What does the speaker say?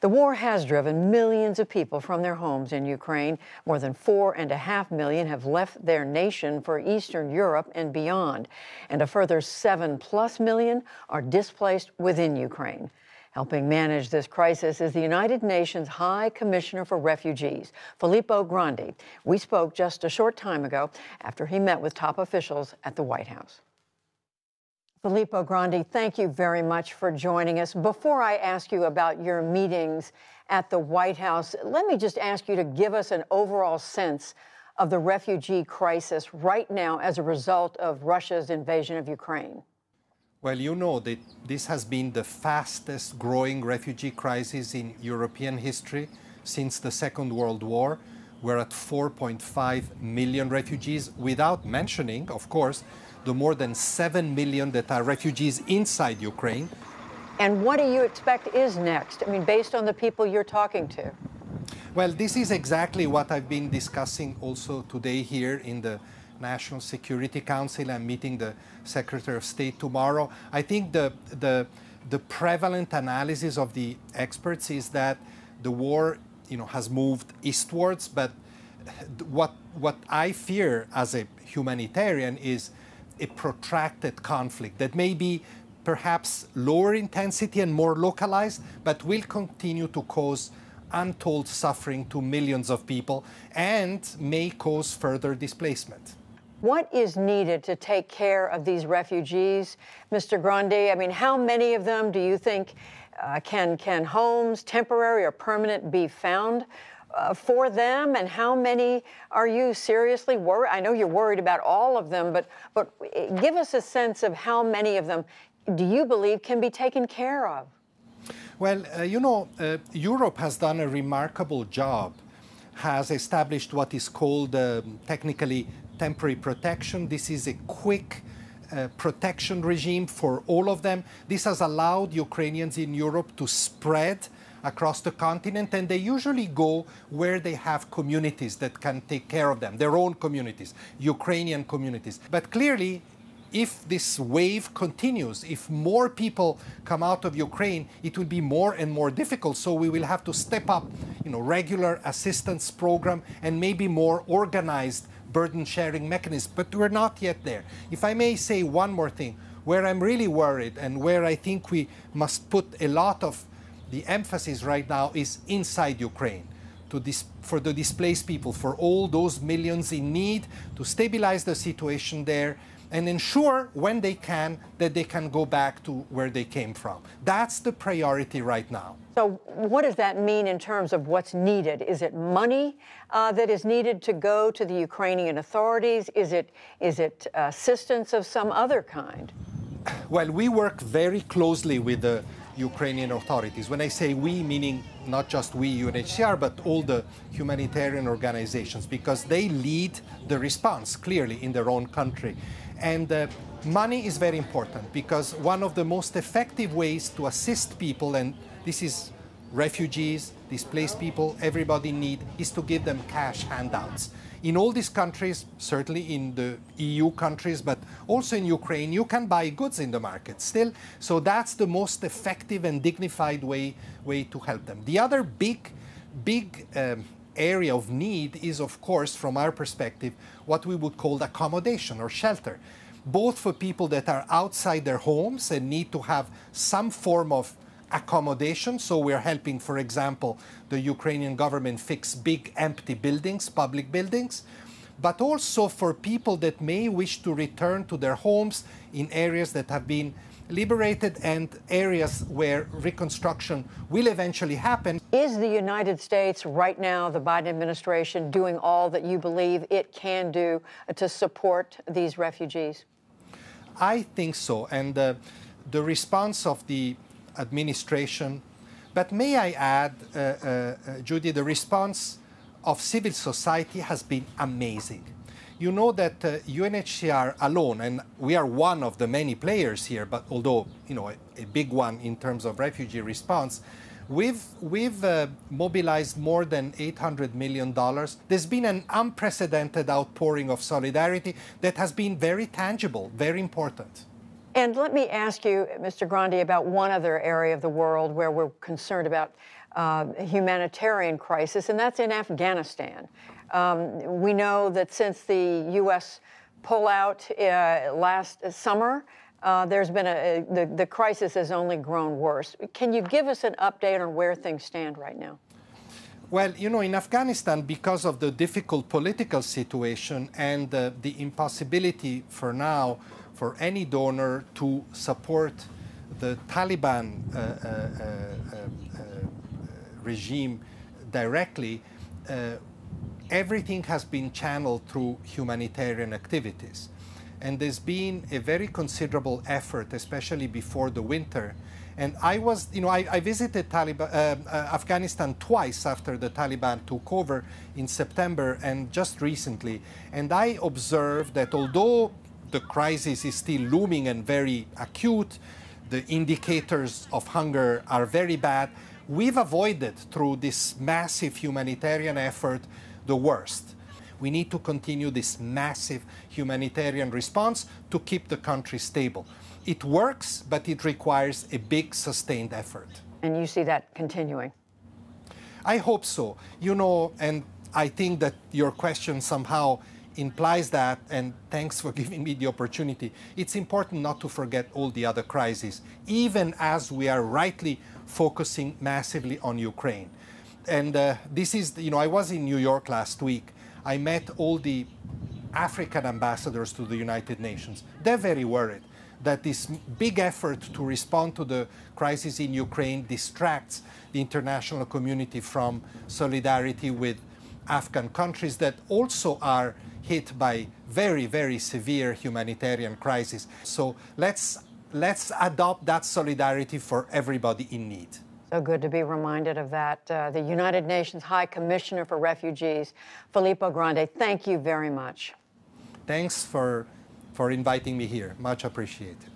The war has driven millions of people from their homes in Ukraine. More than 4.5 million have left their nation for Eastern Europe and beyond, and a further 7+ million are displaced within Ukraine. Helping manage this crisis is the United Nations High Commissioner for Refugees, Filippo Grandi. We spoke just a short time ago after he met with top officials at the White House. Filippo Grandi, thank you very much for joining us. Before I ask you about your meetings at the White House, let me just ask you to give us an overall sense of the refugee crisis right now as a result of Russia's invasion of Ukraine. Well, you know that this has been the fastest growing refugee crisis in European history since the Second World War. We're at 4.5 million refugees, without mentioning, of course, the more than 7 million that are refugees inside Ukraine. And what do you expect is next? I mean, based on the people you're talking to. Well, this is exactly what I've been discussing also today here in the National Security Council. I'm meeting the Secretary of State tomorrow. I think the prevalent analysis of the experts is that the war, has moved eastwards. But what I fear as a humanitarian is a protracted conflict that may be perhaps lower intensity and more localized, but will continue to cause untold suffering to millions of people and may cause further displacement. What is needed to take care of these refugees, Mr. Grandi? I mean, how many of them do you think can homes, temporary or permanent, be found for them? And how many are you seriously worried? I know you're worried about all of them, but give us a sense of how many of them do you believe can be taken care of? Well, Europe has done a remarkable job, has established what is called technically temporary protection. This is a quick protection regime for all of them. This has allowed Ukrainians in Europe to spread across the continent, and they usually go where they have communities that can take care of them, their own communities, Ukrainian communities. But clearly, if this wave continues, if more people come out of Ukraine, it will be more and more difficult. So we will have to step up, regular assistance program and maybe more organized burden sharing mechanism. But we're not yet there. If I may say one more thing, where I'm really worried and where I think we must put a lot of the emphasis right now is inside Ukraine, for the displaced people, for all those millions in need, to stabilize the situation there and ensure when they can that they can go back to where they came from. That's the priority right now. So what does that mean in terms of what's needed? Is it money that is needed to go to the Ukrainian authorities? Is it assistance of some other kind? Well, we work very closely with the Ukrainian authorities. When I say we, meaning not just we, UNHCR, but all the humanitarian organizations, because they lead the response clearly in their own country. And money is very important, because one of the most effective ways to assist people, and this is refugees, displaced people, everybody in need, is to give them cash handouts. In all these countries, certainly in the EU countries, but also in Ukraine, you can buy goods in the market still. So that's the most effective and dignified way to help them. The other big area of need is, of course, from our perspective, what we would call accommodation or shelter, both for people that are outside their homes and need to have some form of accommodation. So we're helping, for example, the Ukrainian government fix big empty buildings, public buildings, but also for people that may wish to return to their homes in areas that have been liberated and areas where reconstruction will eventually happen. Is the United States right now, the Biden administration, doing all that you believe it can do to support these refugees? I think so. And the response of the administration, but may I add, Judy, the response of civil society has been amazing. You know that UNHCR alone, and we are one of the many players here, but although a big one in terms of refugee response, we've mobilized more than $800 million. There's been an unprecedented outpouring of solidarity that has been very tangible, very important. And let me ask you, Mr. Grandi, about one other area of the world where we're concerned about humanitarian crisis, and that's in Afghanistan. We know that since the U.S. pullout last summer, there's been the crisis has only grown worse. Can you give us an update on where things stand right now? Well, you know, in Afghanistan, because of the difficult political situation and the impossibility for now for any donor to support the Taliban regime directly, everything has been channeled through humanitarian activities. And there's been a very considerable effort, especially before the winter. And I visited Afghanistan twice after the Taliban took over in September and just recently. And I observed that although the crisis is still looming and very acute, the indicators of hunger are very bad, we've avoided through this massive humanitarian effort the worst. We need to continue this massive humanitarian response to keep the country stable. It works, but it requires a big, sustained effort. And you see that continuing? I hope so. You know, and I think that your question somehow implies that, and thanks for giving me the opportunity. It's important not to forget all the other crises, even as we are rightly focusing massively on Ukraine. And this is, you know, I was in New York last week. I met all the African ambassadors to the United Nations. They're very worried that this big effort to respond to the crisis in Ukraine distracts the international community from solidarity with Afghan countries that also are hit by very, very severe humanitarian crisis. So let's adopt that solidarity for everybody in need. So good to be reminded of that. The United Nations High Commissioner for Refugees, Filippo Grandi, thank you very much. Thanks for inviting me here. Much appreciated.